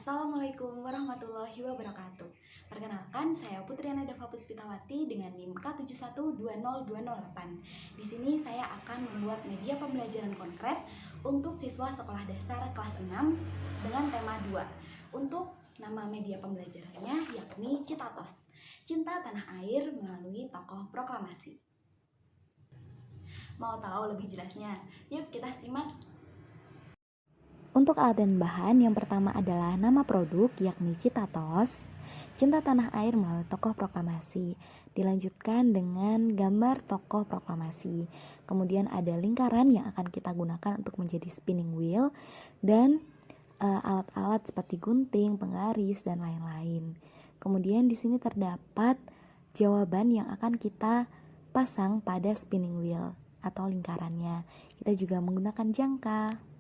Assalamualaikum warahmatullahi wabarakatuh. Perkenalkan, saya Putriana Dava Puspitawati dengan NIM K71202008. Di sini saya akan membuat media pembelajaran konkret untuk siswa sekolah dasar kelas 6 dengan tema 2. Untuk nama media pembelajarannya yakni Citatos, Cinta Tanah Air melalui tokoh proklamasi. Mau tahu lebih jelasnya? Yuk kita simak. Untuk alat dan bahan, yang pertama adalah nama produk yakni Citatos, Cinta Tanah Air melalui tokoh proklamasi. Dilanjutkan dengan gambar tokoh proklamasi. Kemudian ada lingkaran yang akan kita gunakan untuk menjadi spinning wheel dan alat-alat seperti gunting, penggaris dan lain-lain. Kemudian di sini terdapat jawaban yang akan kita pasang pada spinning wheel atau lingkarannya. Kita juga menggunakan jangka.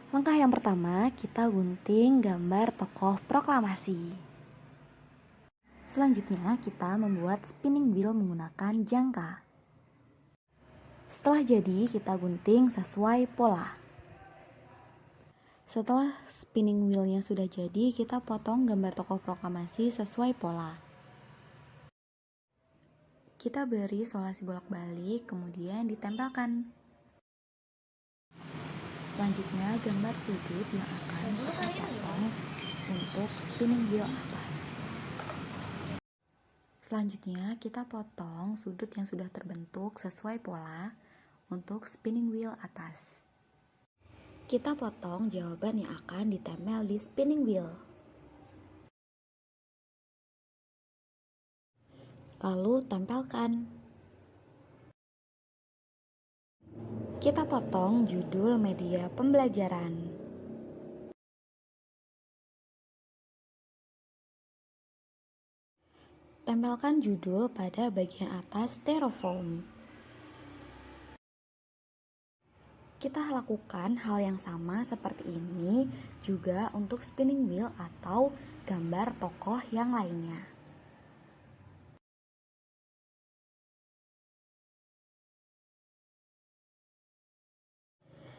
Langkah yang pertama, kita gunting gambar tokoh proklamasi. Selanjutnya, kita membuat spinning wheel menggunakan jangka. Setelah jadi, kita gunting sesuai pola. Setelah spinning wheelnya sudah jadi, kita potong gambar tokoh proklamasi sesuai pola. Kita beri solasi bolak-balik, kemudian ditempelkan. Selanjutnya, gambar sudut yang akan kita potong untuk spinning wheel atas. Selanjutnya, kita potong sudut yang sudah terbentuk sesuai pola untuk spinning wheel atas. Kita potong jawaban yang akan ditempel di spinning wheel. Lalu tempelkan. Kita potong judul media pembelajaran. Tempelkan judul pada bagian atas styrofoam. Kita lakukan hal yang sama seperti ini juga untuk spinning wheel atau gambar tokoh yang lainnya.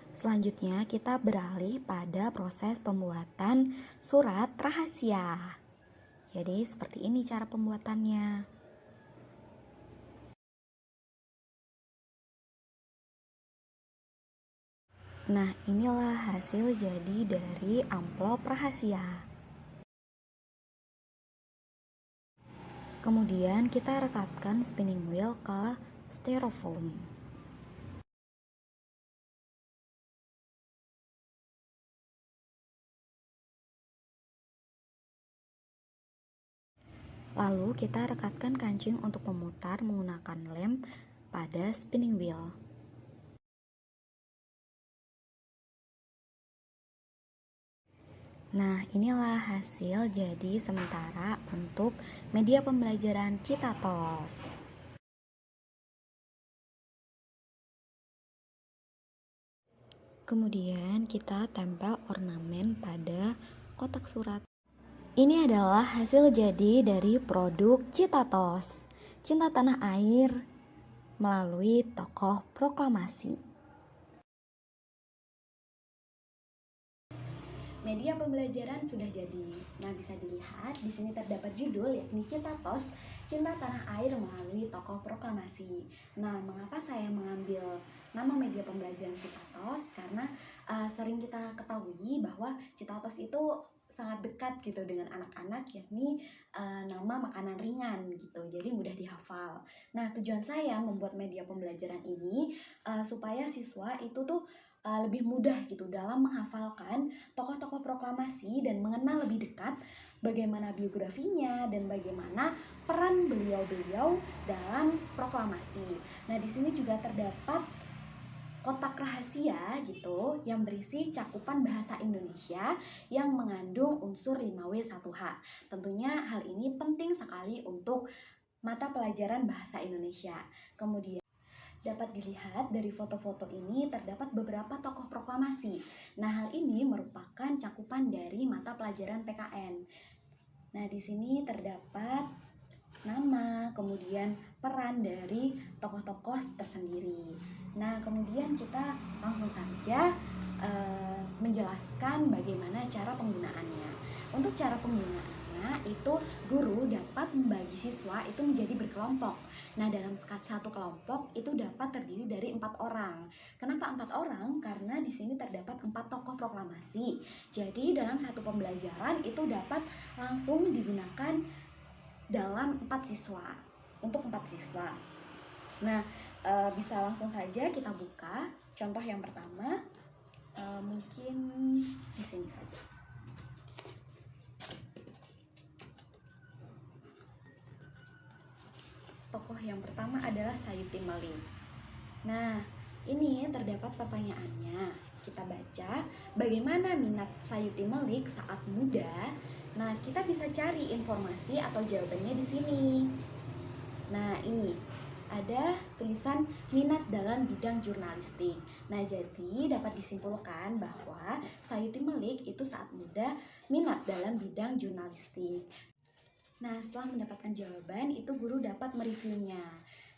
Selanjutnya kita beralih pada proses pembuatan surat rahasia. Jadi seperti ini cara pembuatannya. Nah, inilah hasil jadi dari amplop rahasia. Kemudian kita rekatkan spinning wheel ke styrofoam. Lalu kita rekatkan kancing untuk memutar menggunakan lem pada spinning wheel. Nah, inilah hasil jadi sementara untuk media pembelajaran Citatos. Kemudian kita tempel ornamen pada kotak surat. Ini adalah hasil jadi dari produk Citatos, Cinta Tanah Air melalui tokoh proklamasi. Media pembelajaran sudah jadi. Nah, bisa dilihat di sini terdapat judul yakni Citatos, Cinta Tanah Air melalui tokoh proklamasi. Nah, mengapa saya mengambil nama media pembelajaran Citatos? Karena sering kita ketahui bahwa Citatos itu sangat dekat gitu dengan anak-anak, yakni nama makanan ringan gitu, jadi mudah dihafal. Nah, tujuan saya membuat media pembelajaran ini supaya siswa itu tuh lebih mudah gitu dalam menghafalkan tokoh-tokoh proklamasi dan mengenal lebih dekat bagaimana biografinya dan bagaimana peran beliau-beliau dalam proklamasi. Nah, di sini juga terdapat kotak rahasia gitu yang berisi cakupan bahasa Indonesia yang mengandung unsur 5W1H. Tentunya hal ini penting sekali untuk mata pelajaran bahasa Indonesia. Kemudian dapat dilihat dari foto-foto ini terdapat beberapa tokoh proklamasi. Nah, hal ini merupakan cakupan dari mata pelajaran PKN. Nah, di sini terdapat nama, kemudian peran dari tokoh-tokoh tersendiri. Nah, kemudian kita langsung saja menjelaskan bagaimana cara penggunaannya. Untuk cara penggunaannya itu guru dapat membagi siswa itu menjadi berkelompok. Nah, dalam satu kelompok itu dapat terdiri dari 4 orang. Kenapa 4 orang? Karena di sini terdapat 4 tokoh proklamasi. Jadi dalam satu pembelajaran itu dapat langsung digunakan dalam 4 siswa. Untuk 4 siswa. Nah, bisa langsung saja kita buka. Contoh yang pertama, mungkin di sini saja. Tokoh yang pertama adalah Sayuti Malik. Nah, ini terdapat pertanyaannya. Kita baca, bagaimana minat Sayuti Malik saat muda? Nah, kita bisa cari informasi atau jawabannya di sini. Nah, ini ada tulisan minat dalam bidang jurnalistik. Nah, jadi dapat disimpulkan bahwa Sayuti Malik itu saat muda minat dalam bidang jurnalistik. Nah, setelah mendapatkan jawaban, itu guru dapat mereviewnya.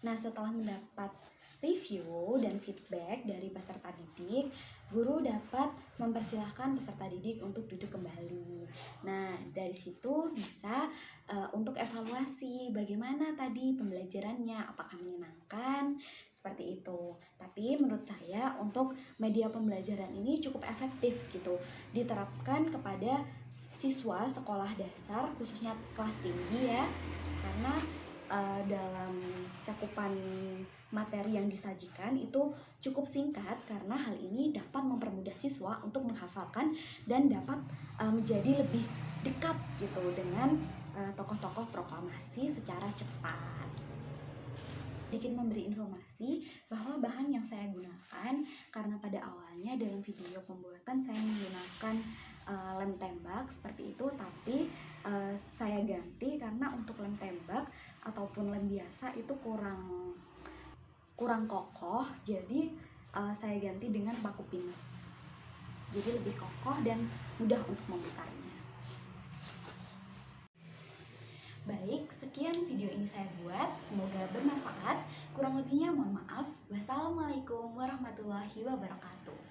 Nah, setelah mendapat review dan feedback dari peserta didik, guru dapat mempersilahkan peserta didik untuk duduk kembali. Nah, dari situ bisa untuk evaluasi bagaimana tadi pembelajarannya, apakah menyenangkan, seperti itu. Tapi menurut saya untuk media pembelajaran ini cukup efektif gitu, diterapkan kepada siswa sekolah dasar khususnya kelas tinggi ya, karena dalam cakupan materi yang disajikan itu cukup singkat, karena hal ini dapat mempermudah siswa untuk menghafalkan dan dapat menjadi lebih dekat gitu dengan tokoh-tokoh proklamasi secara cepat. Sedikit memberi informasi bahwa bahan yang saya gunakan, karena pada awalnya dalam video pembuatan saya menggunakan lem tembak seperti itu, tapi saya ganti karena untuk lem tembak ataupun lem biasa itu kurang kokoh, jadi saya ganti dengan paku pines, jadi lebih kokoh dan mudah untuk membukanya. Baik, sekian video ini saya buat, semoga bermanfaat. Kurang lebihnya mohon maaf. Wassalamualaikum warahmatullahi wabarakatuh.